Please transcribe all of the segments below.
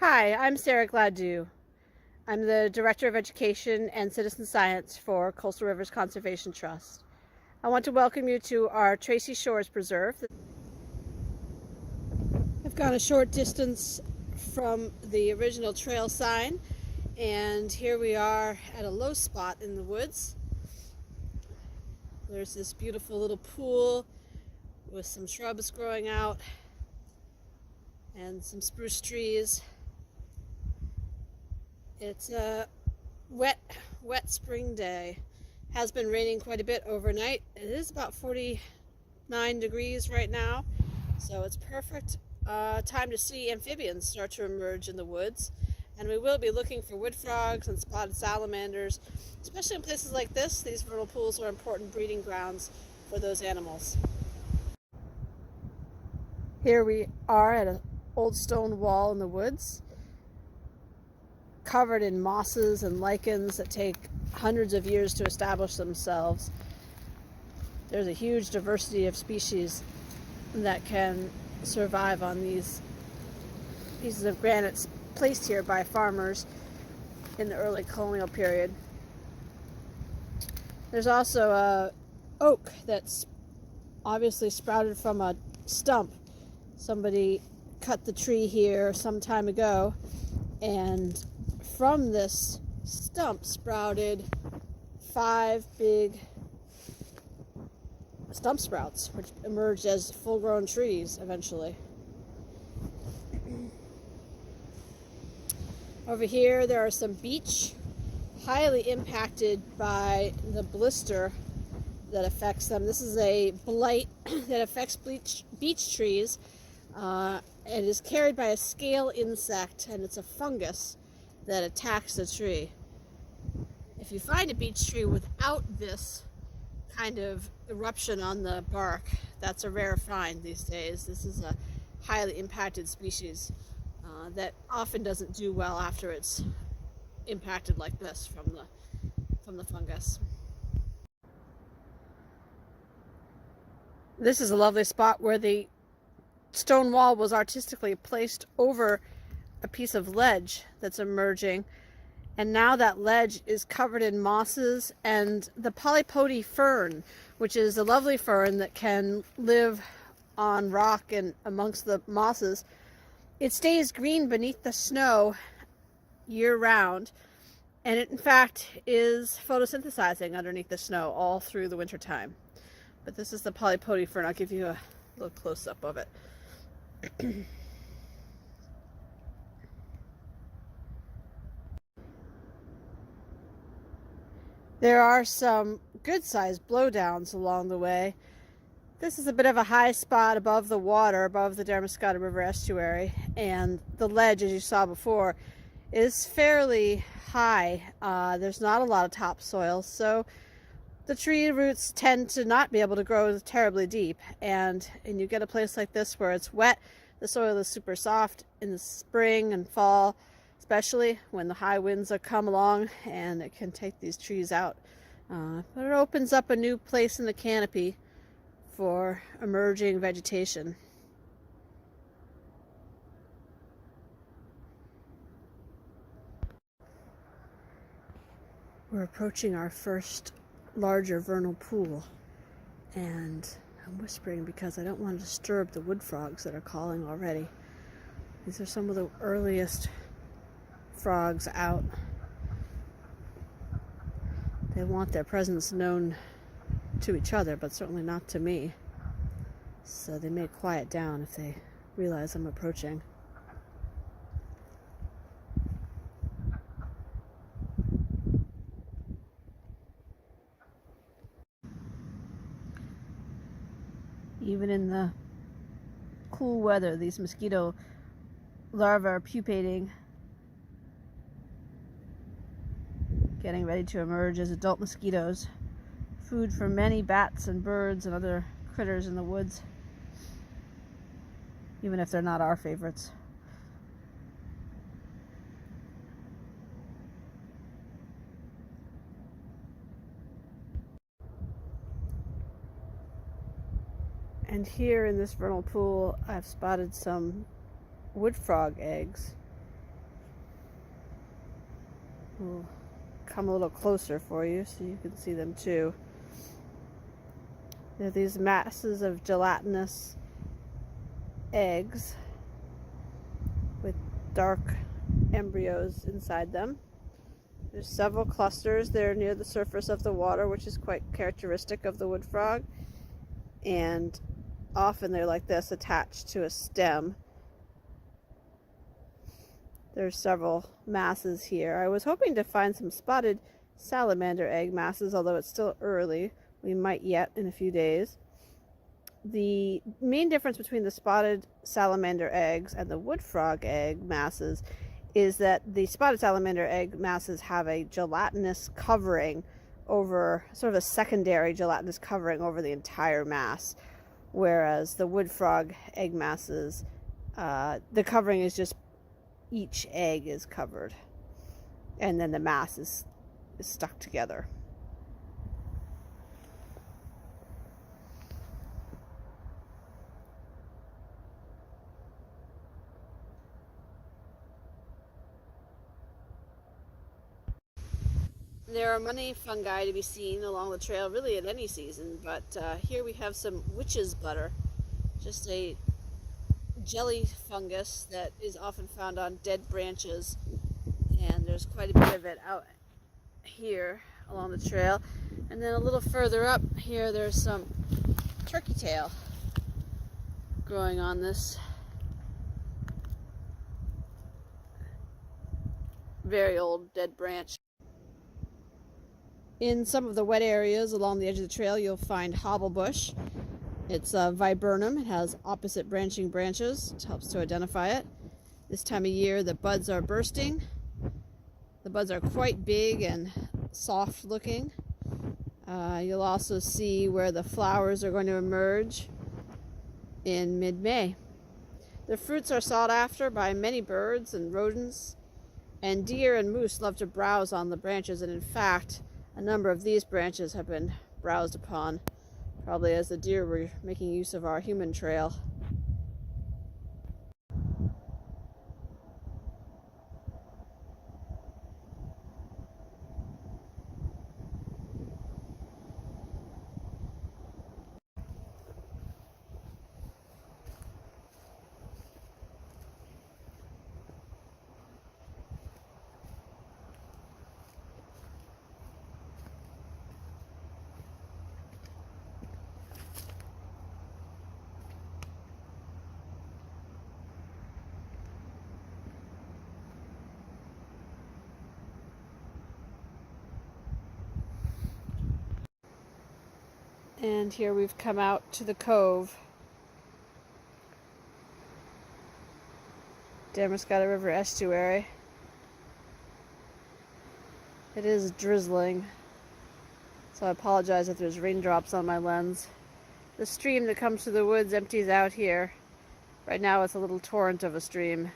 Hi, I'm Sarah Gladu. I'm the Director of Education and Citizen Science for Coastal Rivers Conservation Trust. I want to welcome you to our Tracy Shores Preserve. I've gone a short distance from the original trail sign, and here we are at a low spot in the woods. There's this beautiful little pool with some shrubs growing out and some spruce trees. It's a wet spring day. Has been raining quite a bit overnight. It is about 49 degrees right now, so it's perfect time to see amphibians start to emerge in the woods. And we will be looking for wood frogs and spotted salamanders, especially in places like this. These vernal pools are important breeding grounds for those animals. Here we are at an old stone wall in the woods, covered in mosses and lichens that take hundreds of years to establish themselves. There's a huge diversity of species that can survive on these pieces of granite placed here by farmers in the early colonial period. There's also a oak that's obviously sprouted from a stump. Somebody cut the tree here some time ago, and from this stump sprouted 5 big stump sprouts, which emerged as full-grown trees eventually. Over here there are some beech, highly impacted by the blister that affects them. This is a blight that affects beech trees. It is carried by a scale insect, and it's a fungus that attacks the tree. If you find a beech tree without this kind of eruption on the bark, that's a rare find these days. This is a highly impacted species that often doesn't do well after it's impacted like this from the fungus. This is a lovely spot where the stone wall was artistically placed over a piece of ledge that's emerging, and now that ledge is covered in mosses and the Poti fern, which is a lovely fern that can live on rock and amongst the mosses. It stays green beneath the snow year-round, and it in fact is photosynthesizing underneath the snow all through the winter time. But this is the Poti fern. I'll give you a little close-up of it. There are some good-sized blowdowns along the way. This is a bit of a high spot above the water, above the Damariscotta River estuary, and the ledge, as you saw before, is fairly high. There's not a lot of topsoil, so the tree roots tend to not be able to grow terribly deep, and you get a place like this where it's wet. The soil is super soft in the spring and fall, especially when the high winds come along, and it can take these trees out. But it opens up a new place in the canopy for emerging vegetation. We're approaching our first larger vernal pool, and I'm whispering because I don't want to disturb the wood frogs that are calling already. These are some of the earliest frogs out. They want their presence known to each other, but certainly not to me. So they may quiet down if they realize I'm approaching. Even in the cool weather, these mosquito larvae are pupating, getting ready to emerge as adult mosquitoes. Food for many bats and birds and other critters in the woods, even if they're not our favorites. And here in this vernal pool, I've spotted some wood frog eggs. We'll come a little closer for you so you can see them too. They're these masses of gelatinous eggs with dark embryos inside them. There's several clusters there near the surface of the water, which is quite characteristic of the wood frog. And often they're like this, attached to a stem. There's several masses here. I was hoping to find some spotted salamander egg masses, although it's still early. We might yet in a few days. The main difference between the spotted salamander eggs and the wood frog egg masses is that the spotted salamander egg masses have a gelatinous covering over, sort of a secondary gelatinous covering over the entire mass, whereas the wood frog egg masses, the covering is just each egg is covered, and then the mass is stuck together. There are many fungi to be seen along the trail, really at any season, but here we have some witch's butter, just a jelly fungus that is often found on dead branches, and there's quite a bit of it out here along the trail. And then a little further up here there's some turkey tail growing on this very old dead branch. In some of the wet areas along the edge of the trail, you'll find hobble bush. It's a viburnum. It has opposite branching branches. It helps to identify it. This time of year, the buds are bursting. The buds are quite big and soft looking. You'll also see where the flowers are going to emerge in mid-May. The fruits are sought after by many birds and rodents, and deer and moose love to browse on the branches, and in fact, a number of these branches have been browsed upon, probably as the deer were making use of our human trail. And here we've come out to the cove. Damariscotta River estuary. It is drizzling, so I apologize if there's raindrops on my lens. The stream that comes through the woods empties out here. Right now it's a little torrent of a stream.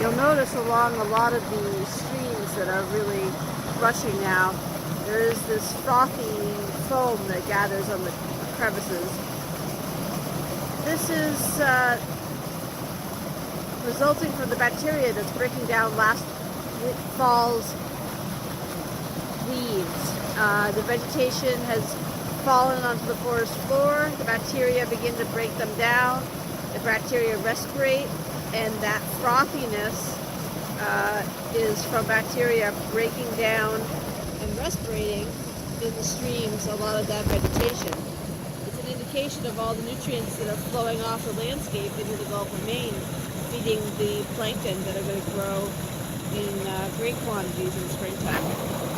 You'll notice along a lot of the streams that are really rushing now, there is this frothy foam that gathers on the crevices. This is resulting from the bacteria that's breaking down last fall's leaves. The vegetation has fallen onto the forest floor. The bacteria begin to break them down. The bacteria respirate, and that frothiness is from bacteria breaking down and respirating in the streams a lot of that vegetation. It's an indication of all the nutrients that are flowing off the landscape into the Gulf of Maine, feeding the plankton that are going to grow in great quantities in the springtime.